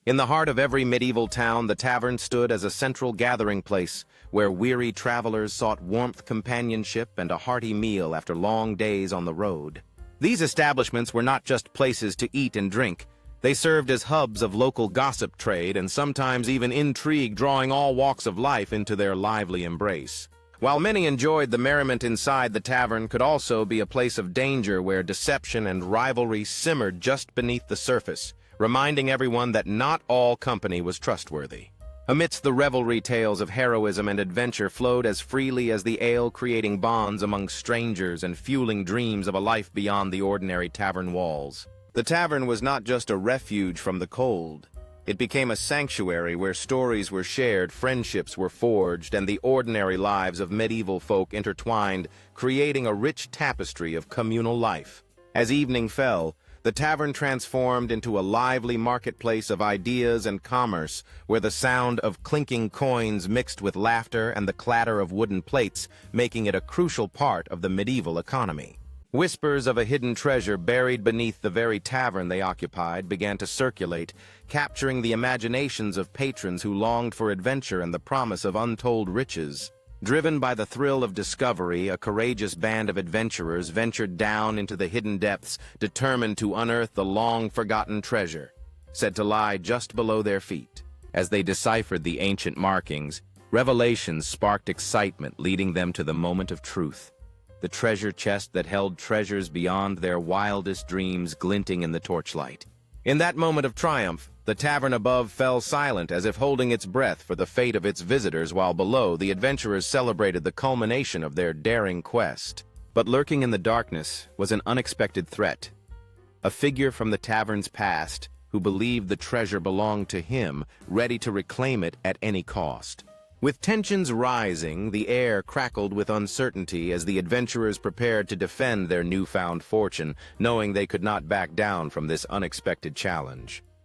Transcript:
In the heart of every medieval town, the tavern stood as a central gathering place where weary travelers sought warmth, companionship, and a hearty meal after long days on the road. These establishments were not just places to eat and drink. They served as hubs of local gossip trade and sometimes even intrigue, drawing all walks of life into their lively embrace. While many enjoyed the merriment inside, the tavern could also be a place of danger where deception and rivalry simmered just beneath the surface, reminding everyone that not all company was trustworthy. Amidst the revelry, tales of heroism and adventure flowed as freely as the ale, creating bonds among strangers and fueling dreams of a life beyond the ordinary tavern walls. The tavern was not just a refuge from the cold. It became a sanctuary where stories were shared, friendships were forged, and the ordinary lives of medieval folk intertwined, creating a rich tapestry of communal life. As evening fell, the tavern transformed into a lively marketplace of ideas and commerce, where the sound of clinking coins mixed with laughter and the clatter of wooden plates, making it a crucial part of the medieval economy. Whispers of a hidden treasure buried beneath the very tavern they occupied began to circulate, capturing the imaginations of patrons who longed for adventure and the promise of untold riches. Driven by the thrill of discovery, a courageous band of adventurers ventured down into the hidden depths, determined to unearth the long-forgotten treasure, said to lie just below their feet. As they deciphered the ancient markings, revelations sparked excitement, leading them to the moment of truth. The treasure chest that held treasures beyond their wildest dreams glinting in the torchlight. In that moment of triumph, the tavern above fell silent, as if holding its breath for the fate of its visitors, while below, the adventurers celebrated the culmination of their daring quest. But lurking in the darkness was an unexpected threat. A figure from the tavern's past who believed the treasure belonged to him, ready to reclaim it at any cost. With tensions rising, the air crackled with uncertainty as the adventurers prepared to defend their newfound fortune, knowing they could not back down from this unexpected challenge.